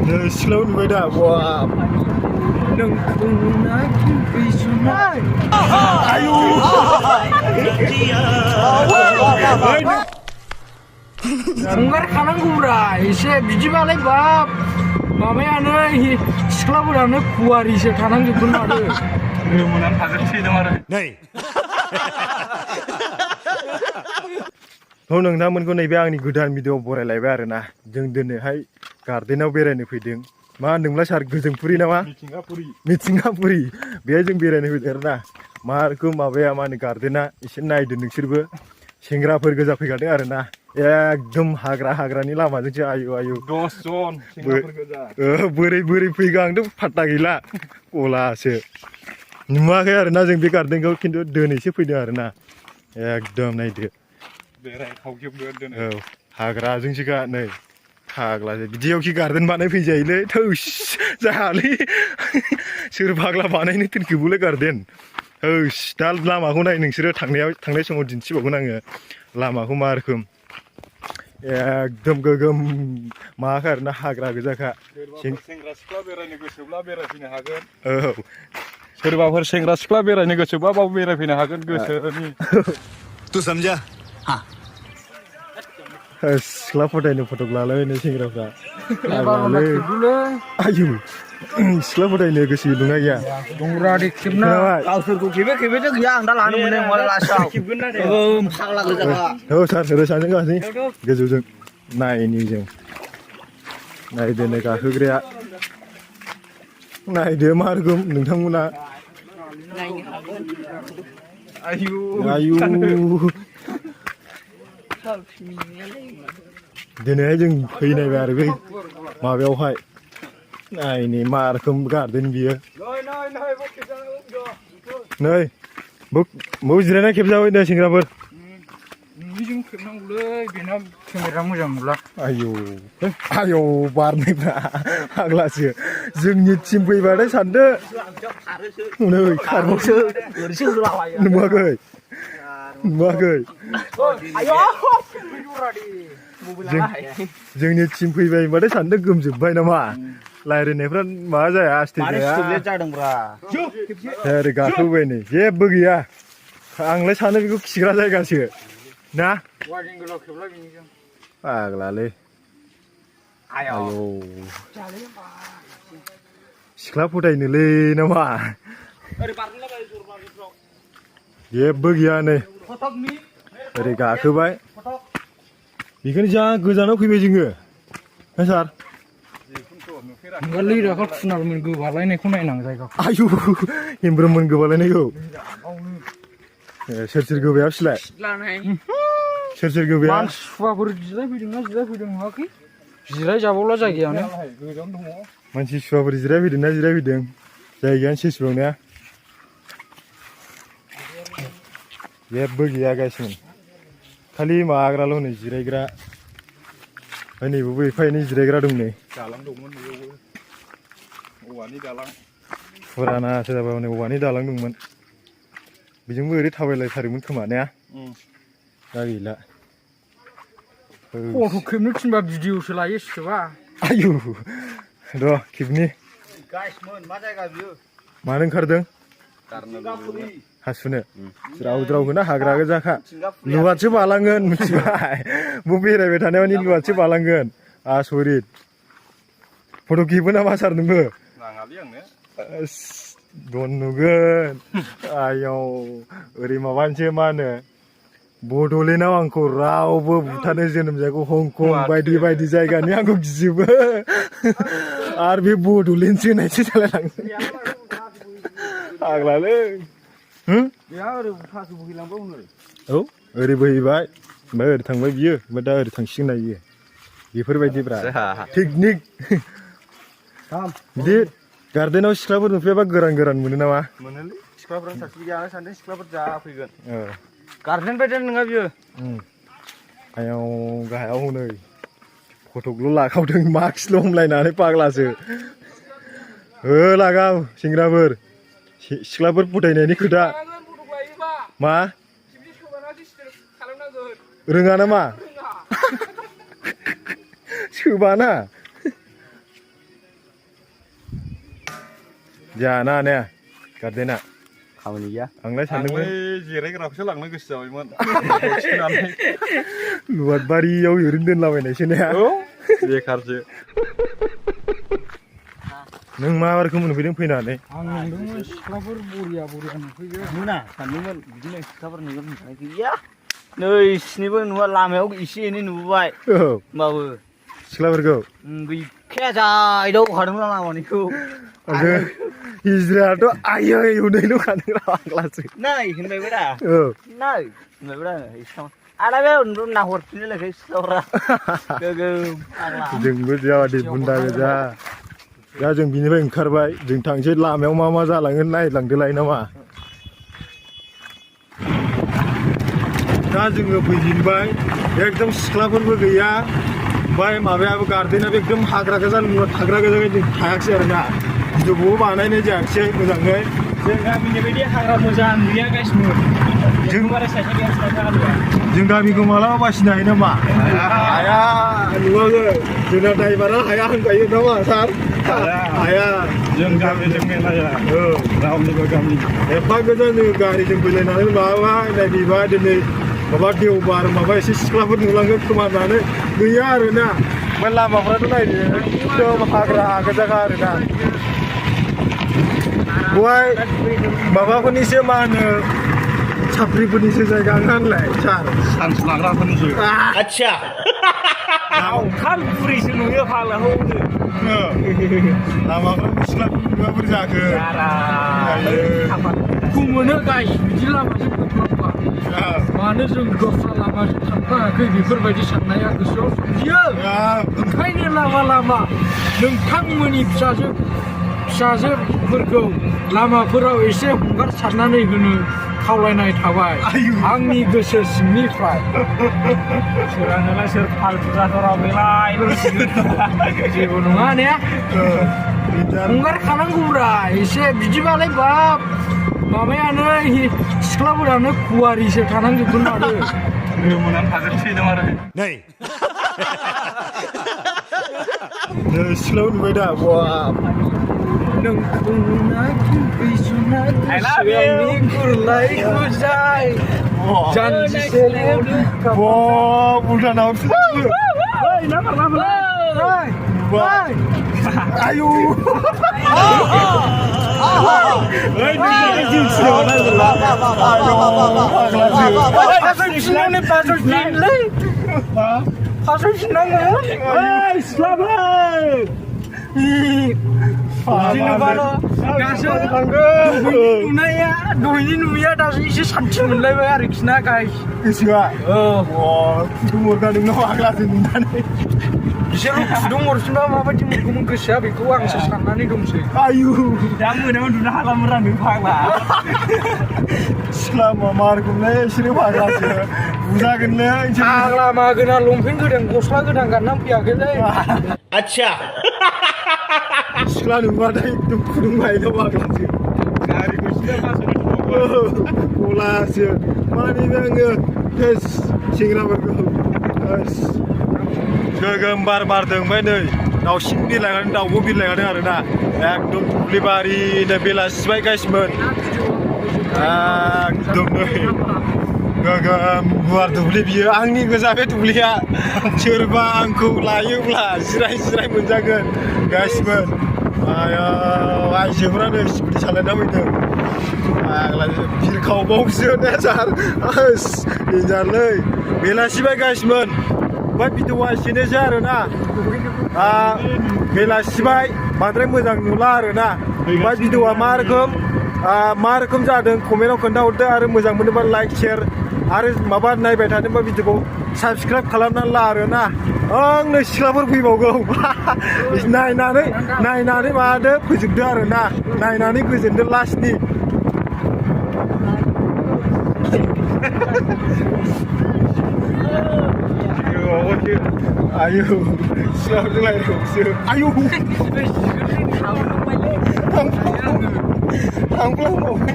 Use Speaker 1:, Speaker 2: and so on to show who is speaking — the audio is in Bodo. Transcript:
Speaker 1: सिख्लायाव नुबाय दा wah ayo
Speaker 2: संगार खानांगौब्रा एसे बिदिबालाय बाब माबायानो सिख्लाफोरानो खुवारिसो थानांजोबगोन माथो
Speaker 3: गोमोनानै थागोन थैदों आरो
Speaker 1: नै नोंथांमोनखौ नैबे आंनि गोदान भिडिअ बरायलायबाय आरोना जों दिनैहाय गार्डेनाव बेरायनो फैदों मा होनदोंमोनलाय सार गोजोंपुरि नामा मिथिंगापुरि बेहाय जों बेरायनो फैदों आरोना मा रोखोम माबाया मा होनो गार्डेना एसे नायदो नोंसोरबो सेंग्राफोर गोजा फैखादों आरोना एकदम हाग्रानि लामाजोंसो आयु
Speaker 3: 10 जन सेंग्राफोर गोजा
Speaker 1: बोरै फैगौ आंथ' फात्ता गैला गलासो नुवाखै आरोना जों बे गार्डेनखौ खिन्थु दिनैसो फैदों आरोना एकदम नायदो
Speaker 3: बेरायखावजोबगोन दिनै
Speaker 1: औ हाग्राजोंसोखा नै फाग्लासो बिदियावखि गार्डेन बानाय फैजायोलै थौस जायालै सोर फाग्ला बानायनो दोनखोबोलाय गार्डेन थौस दा लामाखौ नाय नोंसोरो थांनाय समाव दिन्थिबावगोन आङो लामाखौ मा रोखोम एकदम गोगोम माबाखा आरोना हाग्रा गोजाखा
Speaker 3: सेंग्रा सिख्ला बेरायनो गोसोब्ला बेरायफैनो हागोन
Speaker 1: औ
Speaker 3: सोरबाफोर सेंग्रा सिख्ला बेरायनो गोसोबा बाव बेरायफैनो हागोन गोसोनि
Speaker 4: तू समझा हाँ
Speaker 1: सिख्ला फटायनो फटक लालायबायनो सेंग्राफ्रा आयु सिख्ला फटायनो गोसो दंना गैया
Speaker 2: दंब्रा दे खेबना गावसोरखौ खेबे गैया आं दा लानो मोननाय नङा लास्टआव फाग्ला गोजाखा
Speaker 1: औ सार सानैजों गासै गोजौजों नायनि जों नायदो नै गाखोग्राया नायदो मा रोखोम नोंथांमोना आयु दिनैहाय जों फैनायबाय आरो बै माबायावहाय नायनि मा रोखोम गार्डेन बियो नै बो जिरायना खेबजाबाय दे सेंग्राफोर
Speaker 2: नोंनिजों खेबनांगौलै बेना केमेरा मोजां नुला
Speaker 1: आयौ बारनायफ्रा फाग्लासो जोंनि टिम फैबाथाय सानदो नै खारबावसो नुवाखै जोंनि टिम फैबाय होनबाथाय सानदों गोमजोबबाय नामा रायज्लायनायफ्रा माबा जाया आस्थे जाया ओरै गाखोबाय नै जेबो गैया आंलाय सानो बेखौ खिग्रा जायगासो ना फाग्लालै आयौ सिख्ला फटायनोलै नामा जेबो गैया नै ओरै गाखोबाय बेखायनो जा गोजानाव फैबाय जोङो ना सार
Speaker 2: लिराखौ थुनालमोन गोबालायनायखौ नायनां जायगाखौ
Speaker 1: आयु हेमब्रममोन गोबालायनायखौ सोर गोबाया फिलाय सोर गोबाया
Speaker 2: मानसिफोर जिरायफैदों नुवाखै जिराय जाबावला जायगायानो
Speaker 1: मानसि सुवाफोर जिरायफैदोंना जिरायफैदों जायगायानो सेसबावनाया जेबो गैया गासिमोन खालि माबाग्राल' नै जिरायग्रा ओमफ्राय नैबावबो एफा एनै जिरायग्रा दं नै
Speaker 3: दालां दंमोन बेयावबो औवानि दालां
Speaker 1: फुरानासो जाबाय नै औवानि दालां दंमोन बेजोंबो ओरै थाबायलायथारोमोन खोमा ने दा गैला
Speaker 2: फट' खेबनो थिनबा भिडिअसो लायो सिथोबा
Speaker 1: आयु र' खेबनि
Speaker 2: मा जायगा बियो
Speaker 1: मानो ओंखारदों हासुनो ज्राव होना हाग्रा गोजाखा लुवादसो बालांगोन मिथिबाय बो बेरायबाय थानायावनि लुवादसो बालांगोन आसरित फट' खेबो नामा सार नोंबो दन नुगोन आयौ ओरै माबानोसै मा होनो बड'लेण्डआव आंखौ रावबो बुथारनो जोनोम जायगाखौ हंकं बायदि जायगानि आंखौ गिजोबो आरो बे बड'लेण्डसो होननायसो जालायलांसै फाग्लालै औ ओरै बोहैबाय ओमफ्राय ओरै थांबाय बियो ओमफ्राय दा ओरै थांसिगोन ना बियो बेफोरबायदिब्रा पिकनिक बिदि गार्डेनाव सिख्लाफोर नुफैयाबा गोरान मोनो नामा
Speaker 3: मोनोलै सिख्लाफोरा साख्रि जानो सानदों सिख्लाफोर जा फैगोन
Speaker 2: गार्डेन बायदियानो नङा बियो
Speaker 1: आयाव गाहायाव हनै फटकल' लाखावदों मास्कल' हमलायनानै फाग्लासो लागाव सेंग्राफोर सिख्लाफोर फटायनायनि खोथा मा रोङा नामा सोबाना जाना ने गार्देना
Speaker 2: खामानि गैया
Speaker 1: आंलाय
Speaker 3: आंलाय
Speaker 1: सानदोंमोन
Speaker 3: जिरायग्राखौसो लांनो गोसो जाबायमोन थिनानै
Speaker 1: लुवादबारियाव ओरैनो दोनलाबायनायसो ने
Speaker 3: औ बेखारसो
Speaker 1: नों माबारखौ मोनफैदों फैनानै
Speaker 2: आं नंदोंमोन सिख्लाफोर बरिया नुफैगोन मोना सानदोंमोन बिदिनो सिख्लाफोर नुगोन होननानै गैया नै सिनिबो नुवा लामायाव एसे एनै नुबोबाय
Speaker 1: औ
Speaker 2: होमबाबो
Speaker 1: सिख्लाफोरखौ
Speaker 2: गैखाया जायदाव खादोंमोन लामानिखौ
Speaker 1: आरो हिजराथ' आयै उदैल' खादों आग्लासो
Speaker 2: नै होनबायबो दा
Speaker 1: औ
Speaker 2: नै होनबायबो दा आदा बे नाहरफिनलायलायखाय सिख्लाफ्रा गोगोम आग्ला
Speaker 1: जोंबो जाबादि बुन्दा गोजा दा जों बिनिफ्राय ओंखारबाय जों थांसै लामायाव मा मा जालांगोन नायलांदोलाय नामा दा जोङो फैफिनबाय एकदम सिख्लाफोरबो गैया ओमफ्राय माबायाबो गार्देनाबो एकदम हाग्रा गोजा नुवा थाग्रा गोजा जों थायाखिसै आरो ना भिडिअबो बानायनाय जायाखिसै मोजाङै
Speaker 2: जों गामिनि बायदि हाग्रा मोजां गैया गासिबो
Speaker 1: जों गामिखौ मालाबा बासिनो हायो नामा हाया नुवाखै जोंना ड्राइभारा हाया होनजायो नामा सार हाया
Speaker 3: जों गामिजों मेलाया
Speaker 1: औ
Speaker 3: रावनिबो गामि
Speaker 1: एफा गोजान जोङो गारिजों फैलायनानै माबाबाय नायफैबाय दिनै माबा देवबार माबा एसे सिख्लाफोर नुलांगोन खोमा होननानै गैया आरोना ओमफ्राय लामाफ्राथ' नायदो एकदम हाग्रा गोजाखा आरोना बेवहाय माबाफोरनिसो मा होनो साफ्रिफोरनिसो जायगा होनलाय सार
Speaker 3: सान्स लाग्राफोरनिसो
Speaker 2: आच्छा ओंखाम बुरैसो नुयो फाग्लाखौ
Speaker 1: लामाफ्राव सिख्लाफोर नुवाफोर जाखो
Speaker 5: मोनो गाइस बिदि लामाजों फैफ्लांबा मानो जों दस्रा लामाजों थांफ्लाङाखै बेफोरबायदि साननाया गोसोआव सोमजियो ओंखायनो लामा लामा नोंथांमोननि फिसाजोफोरखौ लामाफोराव एसे हगारसारनानै होनो खावलायनाय थाबाय आंनि गोसो सिंनिफ्राय
Speaker 2: सोराङालाय सोर फाल्थु जाथारा बेलाय
Speaker 5: जेबो नङा ने हगारखानांगौब्रा एसे बिदिबालाय बाब माबायानो सिख्लाफोरानो खुवारिसो थानांजोबगोन माथो
Speaker 3: रोमोनानै थागोन थैदों आरो
Speaker 4: नहीं
Speaker 1: सिख्लाबो नुबाय दा बा
Speaker 5: नोंखौ नुनानै सुना गोसोआवनि गुरलायखौ जाय जानजिसे
Speaker 1: भुटानाव आयु
Speaker 5: दहैनि नुयैया दासो एसे सान्थि मोनलायबाय आरोखि ना गाइस
Speaker 1: गोसोआ फुदुं हरगादों नामा आग्लासो नुनानै
Speaker 5: बिसोरो फुदुं हरफिनबा माबायदि मोनगौमोन गोसोआ बेखौ आंसो साननानै दंसै
Speaker 1: आयु
Speaker 2: दा मोनायाव उन्दुनो हालामोन आं नों फाग्ला
Speaker 1: सिख्ला मामारखौलाय बिसोरो फाग्लासो बुजागोनलै
Speaker 5: फाग्ला मागोना लंपेन्ट गोदान गस्ला गोदान गाननानै फैयाखैलै
Speaker 2: आच्छा
Speaker 1: सिख्ला नुबाथाय एकदम फुदुंबायनो फाग्लासो
Speaker 3: गारिखौ सिदा बासोनो
Speaker 1: गलासो माने आङो सेंग्राफोरखौ गोगोम बार बारदों ओमफ्राय नै दाउसिन बिरलायगादों दाउबो बिरलायगादों आरोना एकदम दुब्लिबारिनो बेलासिबाय गाइसमोन एकदम नै गोगोम गुवार दुब्लि बियो आंनि गोजा बे दुब्लिया सोरबा आंखौ लायोब्ला जिराय मोनजागोन गाइसमोन आइजोफोरानो स्कुटि सालायना फैदों बिरखावबावसो ने सार देन्जारलै बेलासिबाय गाइसमोन ओमफ्राय भिडिअआ एसेनोसै आरोना बेलासिबाय बांद्राय मोजां नुला आरोना ओमफ्राय भिडिअआ मा रोखोम जादों कमेन्टआव खोन्थाहरदो आरो मोजां मोनोबा लाइक शेयार आरो माबा नायबाय थादोंबा भिडिअखौ साबस्क्राइब खालामनानै ला आरोना नै सिख्लाफोर फैबावगौ नायनानै माबादो फोजोबदो आरोना नायनानै गोजोनदो लास्टनि आयु सिख्लाफोरजों लायनायखौसो आयु थांफ्लांबावबाय